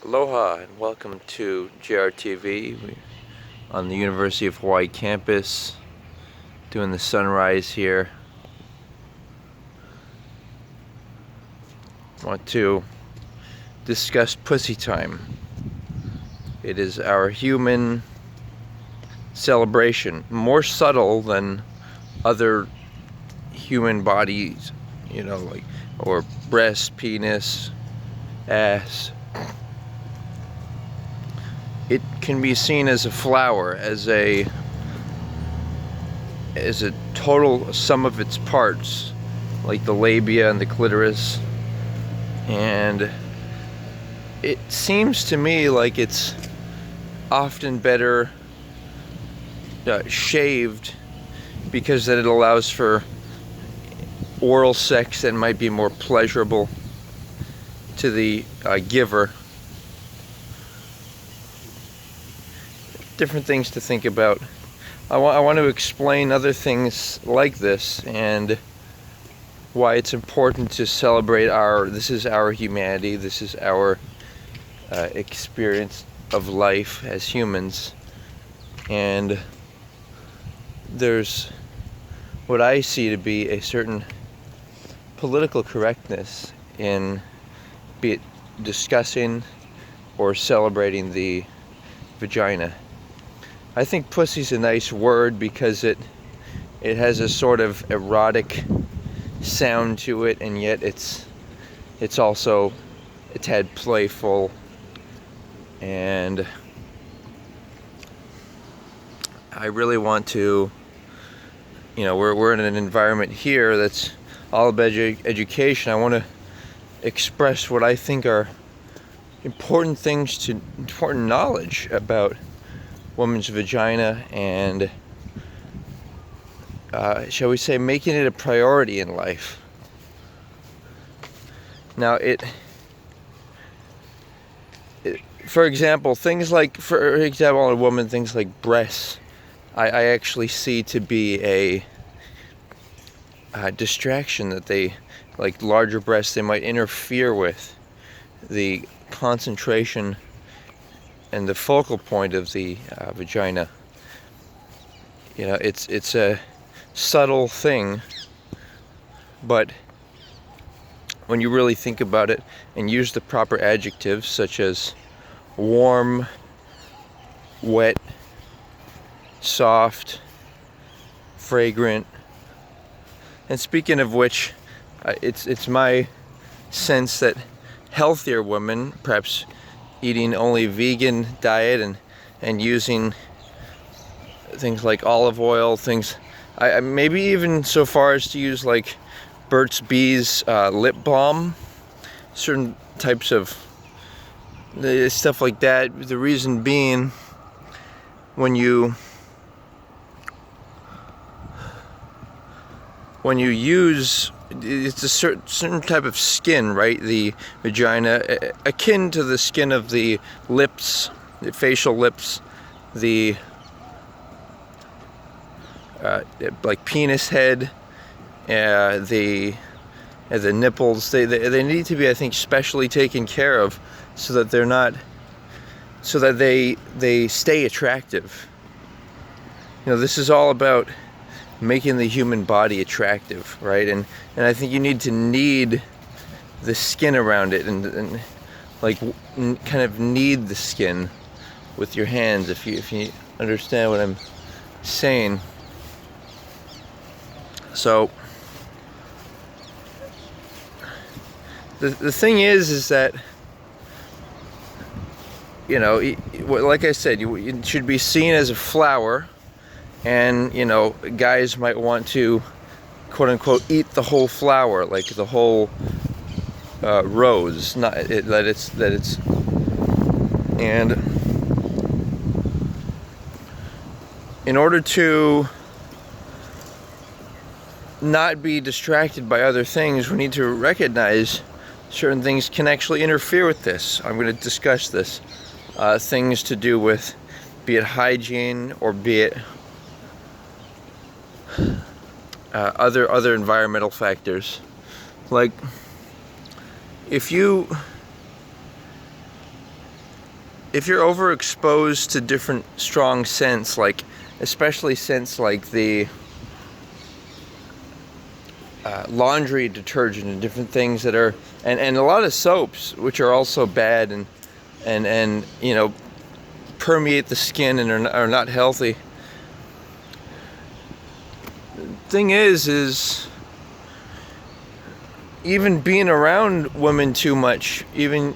Aloha and welcome to JRTV. We're on the University of Hawaii campus doing the sunrise here. I want to discuss pussy time. It is our human celebration, more subtle than other human bodies, like or breast, penis, ass. It can be seen as a flower, as a total sum of its parts, like the labia and the clitoris. And it seems to me like it's often better shaved, because then it allows for oral sex that might be more pleasurable to the giver. Different things to think about. I want to explain other things like this and why it's important to celebrate this is our humanity, this is our experience of life as humans. And there's what I see to be a certain political correctness in be it discussing or celebrating the vagina. I think pussy's a nice word because it has a sort of erotic sound to it, and yet it's also a tad playful, and I really want to, we're in an environment here that's all about education. I want to express what I think are important knowledge about woman's vagina, and shall we say, making it a priority in life. Now, for example, things like, on a woman, things like breasts, I actually see to be a distraction, that they, like larger breasts, they might interfere with the concentration and the focal point of the vagina. It's a subtle thing, but when you really think about it and use the proper adjectives, such as warm, wet, soft, fragrant, and speaking of which, it's my sense that healthier women, perhaps eating only vegan diet and using things like olive oil, I maybe even so far as to use like Burt's Bees lip balm, certain types of stuff like that. The reason being, when you use, it's a certain type of skin, right? The vagina, akin to the skin of the lips, the facial lips, the like penis head, the nipples. They need to be, I think, specially taken care of, so that they stay attractive. This is all about making the human body attractive, right? And I think you need to knead the skin around it, and kind of knead the skin with your hands, if you understand what I'm saying. So the thing is that, like I said, it should be seen as a flower. And guys might want to, quote unquote, eat the whole flower, like the whole rose. And in order to not be distracted by other things, we need to recognize certain things can actually interfere with this. I'm going to discuss this. Things to do with, be it hygiene, or be it other environmental factors. Like, if you if you're overexposed to different strong scents, like especially scents like the laundry detergent and different things that are, and a lot of soaps, which are also bad and you know, permeate the skin and are not healthy. Thing is even being around women too much, even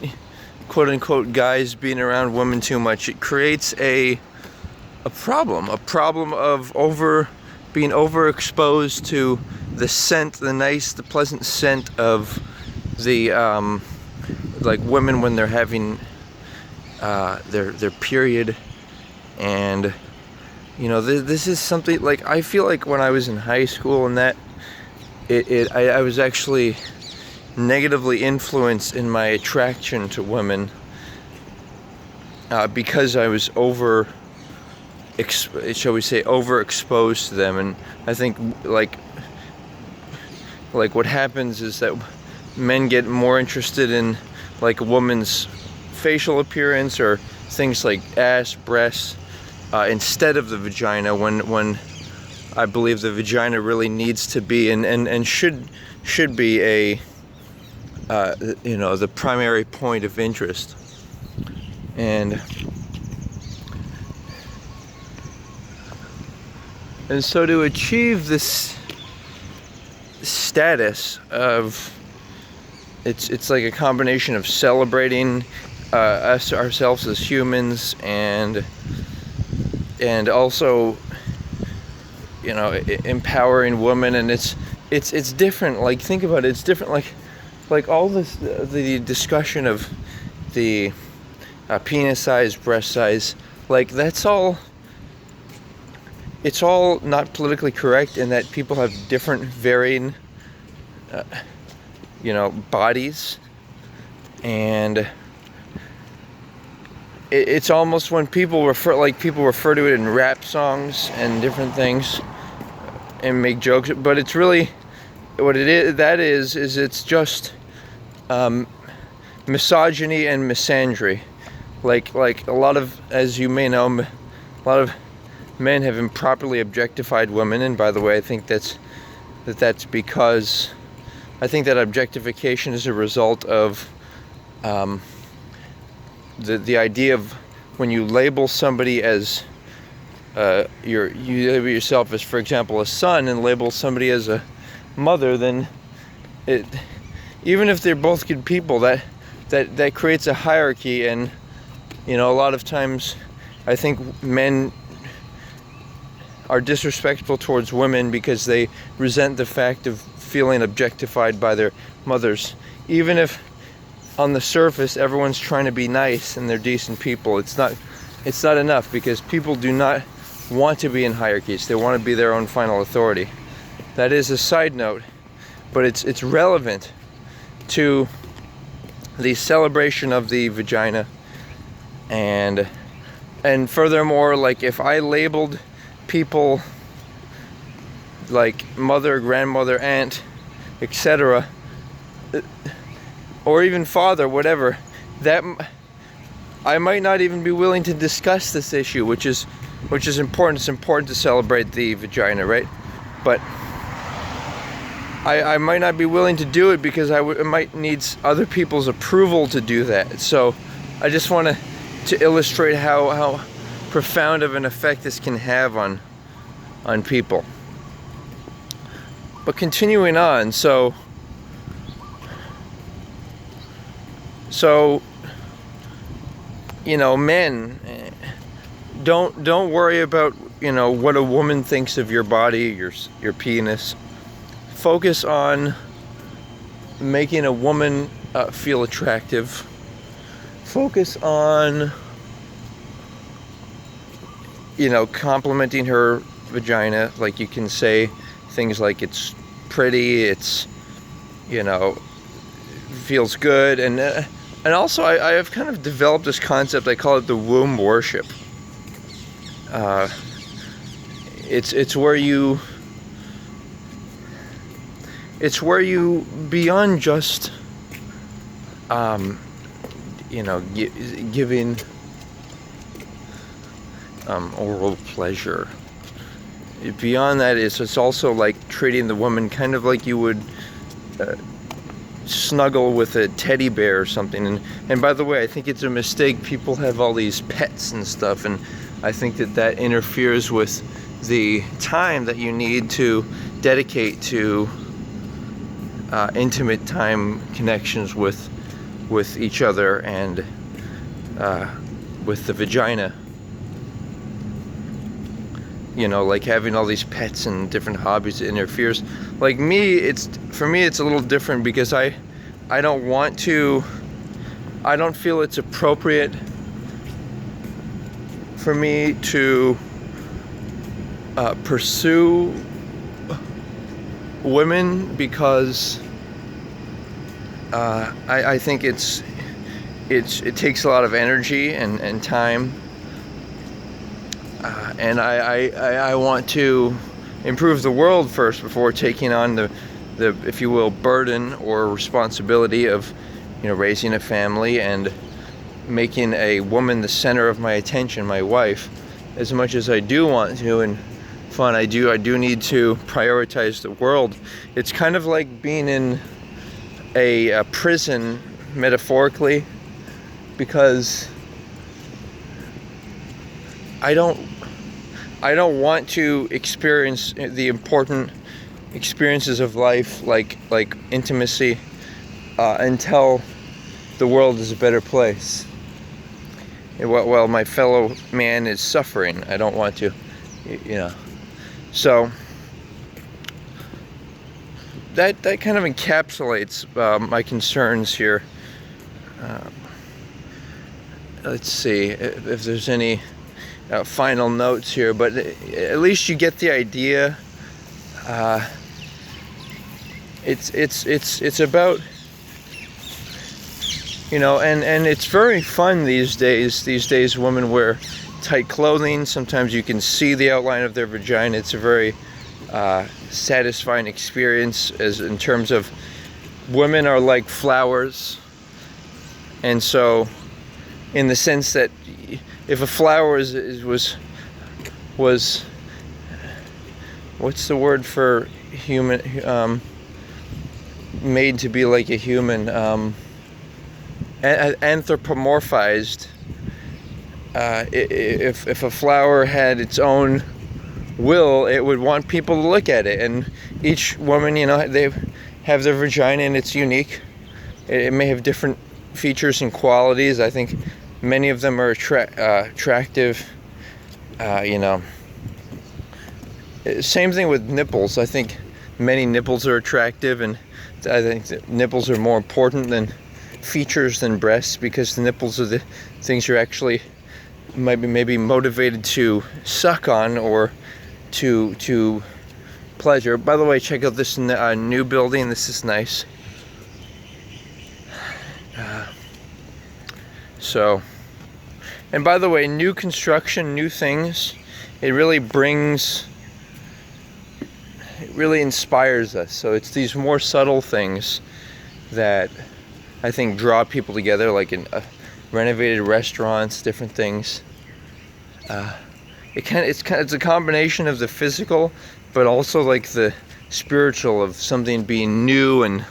quote unquote guys being around women too much, it creates a problem of being overexposed to the scent, the pleasant scent of the like women when they're having their period. And you know, this is something like, I feel like when I was in high school and that I was actually negatively influenced in my attraction to women because I was shall we say, overexposed to them. And I think like what happens is that men get more interested in like a woman's facial appearance or things like ass, breasts, instead of the vagina, when I believe the vagina really needs to be and should be a you know, the primary point of interest. And so to achieve this status of, it's like a combination of celebrating ourselves as humans and also, you know, empowering women. And it's different. Like, think about it, it's different. Like all this, the discussion of the penis size, breast size, like that's all, it's all not politically correct, in that people have different varying you know, bodies. And it's almost, when people refer to it in rap songs and different things and make jokes, but it's really what it is. That is it's just misogyny and misandry. Like a lot of, as you may know, a lot of men have improperly objectified women. And by the way, I think that's because I think that objectification is a result of the idea of, when you label somebody as you label yourself as, for example, a son, and label somebody as a mother, then even if they're both good people, that creates a hierarchy. And you know, a lot of times I think men are disrespectful towards women because they resent the fact of feeling objectified by their mothers. Even if on the surface everyone's trying to be nice and they're decent people, it's not enough, because people do not want to be in hierarchies. They want to be their own final authority. That is a side note, but it's relevant to the celebration of the vagina. And furthermore, like, if I labeled people like mother, grandmother, aunt, etc., or even father, whatever, that I might not even be willing to discuss this issue, which is important. It's important to celebrate the vagina, right? But I might not be willing to do it because I might need other people's approval to do that. So I just want to illustrate how profound of an effect this can have on people. But continuing on, so you know, men, don't worry about, you know, what a woman thinks of your body, your penis. Focus on making a woman feel attractive. Focus on, you know, complimenting her vagina. Like, you can say things like, it's pretty, it's, you know, feels good. And also I have kind of developed this concept, I call it the womb worship. It's where you beyond just you know, giving oral pleasure. Beyond that is it's also like treating the woman kind of like you would snuggle with a teddy bear or something. And by the way, I think it's a mistake. People have all these pets and stuff, and I think that interferes with the time that you need to dedicate to intimate time connections with each other and with the vagina. You know, like having all these pets and different hobbies, it interferes. Like for me it's a little different because I don't feel it's appropriate for me to pursue women because I think it takes a lot of energy and time. And I want to improve the world first before taking on the if you will burden or responsibility of, you know, raising a family and making a woman the center of my attention, my wife. As much as I do want to and fun, I do need to prioritize the world. It's kind of like being in a prison, metaphorically, because I don't want to experience the important experiences of life, like intimacy, until the world is a better place. While my fellow man is suffering, I don't want to, you know. So that kind of encapsulates my concerns here. Let's see if there's any final notes here, but at least you get the idea. It's about, you know, and it's very fun these days. Women wear tight clothing. Sometimes you can see the outline of their vagina. It's a very satisfying experience, as in terms of women are like flowers. And so, in the sense that if a flower was what's the word for human, made to be like a human, anthropomorphized. If a flower had its own will, it would want people to look at it. And each woman, you know, they have their vagina and it's unique. It may have different features and qualities. I think many of them are attractive. You know, same thing with nipples. I think many nipples are attractive, and I think that nipples are more important than features than breasts, because the nipples are the things you're actually maybe motivated to suck on or to pleasure. By the way, check out this new building. This is nice. So, and by the way, new construction, new things, it really inspires us. So it's these more subtle things that I think draw people together, like in renovated restaurants, different things. It's a combination of the physical, but also like the spiritual, of something being new, and,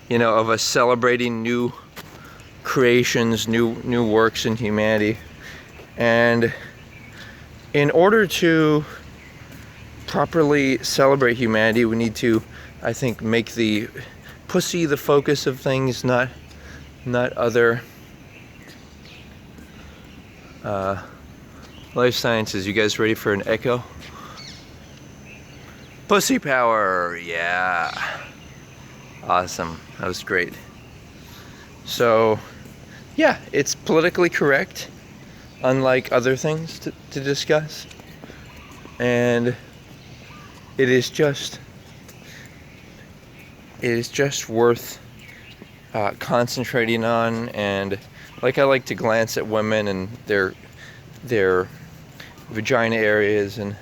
you know, of us celebrating new creations, new works in humanity. And in order to properly celebrate humanity, we need to, I think, make the pussy the focus of things, not other life sciences. You guys ready for an echo? Pussy power, yeah. Awesome, that was great. So, yeah, it's politically correct, unlike other things to discuss. And it is just worth concentrating on. And like, I like to glance at women and their vagina areas, and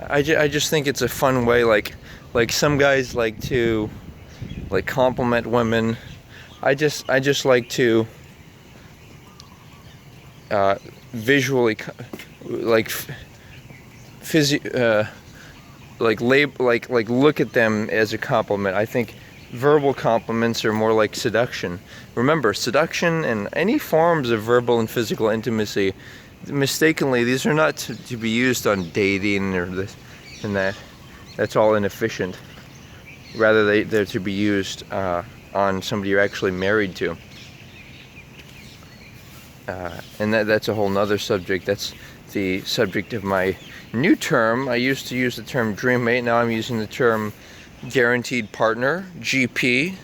I just think it's a fun way. Like some guys like to compliment women. I just like to visually like like look at them as a compliment. I think verbal compliments are more like seduction. Remember, seduction and any forms of verbal and physical intimacy, mistakenly, these are not to be used on dating or this and that. That's all inefficient. Rather, they're to be used on somebody you're actually married to. And that's a whole nother subject. That's the subject of my new term. I used to use the term dream mate. Now I'm using the term guaranteed partner, GP,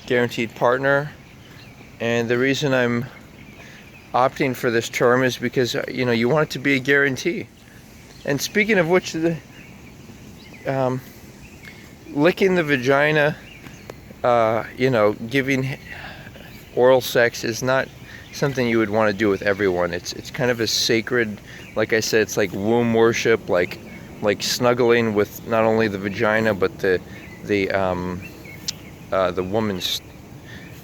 guaranteed partner. And the reason I'm opting for this term is because, you know, you want it to be a guarantee. And speaking of which, licking the vagina, you know, giving oral sex is not something you would want to do with everyone. It's kind of a sacred, like I said, it's like womb worship, like snuggling with not only the vagina but the woman's,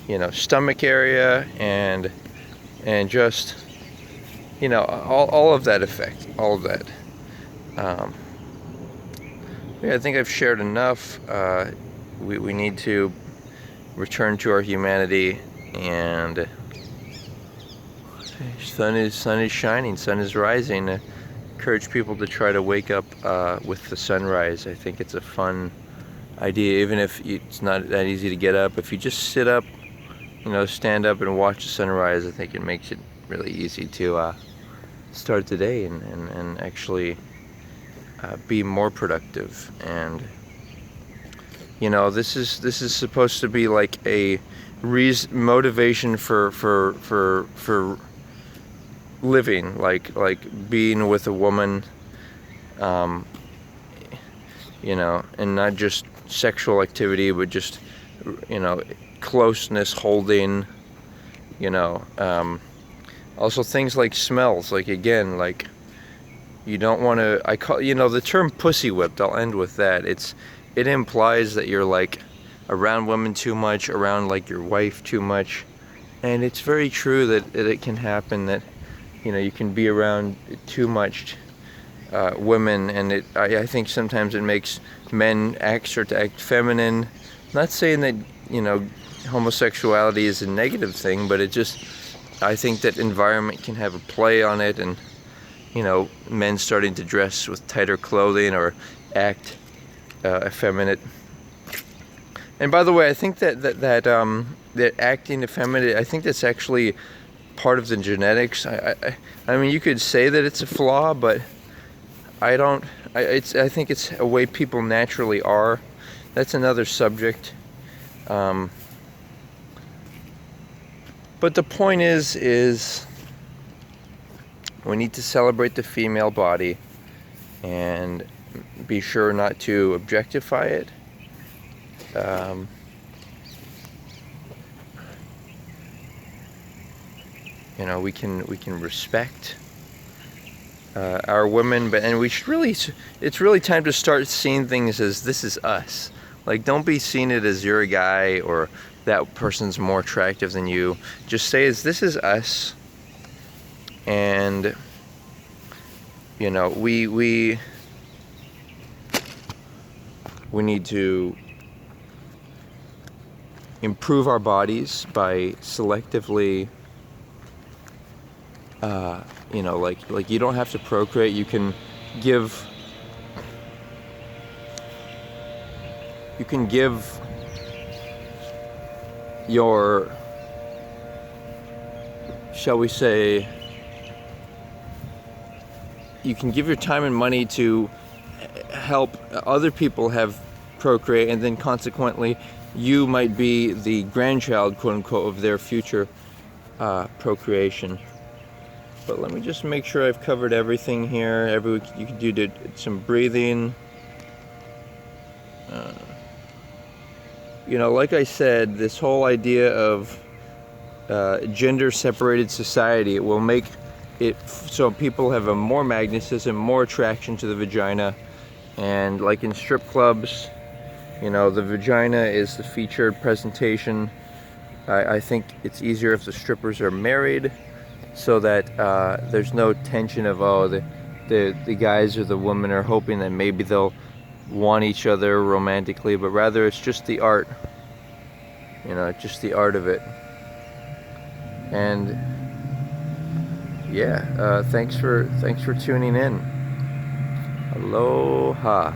you know, stomach area and just, you know, all of that effect, all of that. Yeah, I think I've shared enough. We need to return to our humanity, and sun is shining, sun is rising. I encourage people to try to wake up with the sunrise. I think it's a fun idea, even if it's not that easy to get up. If you just sit up, you know, stand up and watch the sunrise, I think it makes it really easy to start the day and actually be more productive. And you know, this is supposed to be like a motivation for living, like being with a woman, you know, and not just sexual activity, but just, you know, closeness, holding, you know, also things like smells, like, again, like, you don't want to, I call, you know, the term pussy whipped, I'll end with that. It implies that you're like around women too much, around like your wife too much. And it's very true that it can happen, that, you know, you can be around too much women, and I think sometimes it makes men start to act feminine. Not saying that, you know, homosexuality is a negative thing, but it just, I think that environment can have a play on it, and, you know, men starting to dress with tighter clothing or act effeminate. And by the way, I think that acting effeminate, I think that's actually part of the genetics. I mean, you could say that it's a flaw, but I don't. I think it's a way people naturally are. That's another subject. But the point is we need to celebrate the female body and be sure not to objectify it. You know, we can respect our women, and we should really, it's really time to start seeing things as this is us. Like, don't be seeing it as you're a guy or that person's more attractive than you. Just say this is us. And, you know, we need to improve our bodies by selectively, you know, like you don't have to procreate. You can give your, shall we say, you can give your time and money to help other people have procreate, and then consequently you might be the grandchild, quote unquote, of their future procreation. But let me just make sure I've covered everything here. You can do some breathing. You know, like I said, this whole idea of gender-separated society, it will make it so people have a more magnetism, more attraction to the vagina. And like in strip clubs, you know, the vagina is the featured presentation. I think it's easier if the strippers are married, so that there's no tension of, oh, the guys or the women are hoping that maybe they'll want each other romantically, but rather it's just the art, you know, just the art of it. And yeah, thanks for tuning in. Aloha.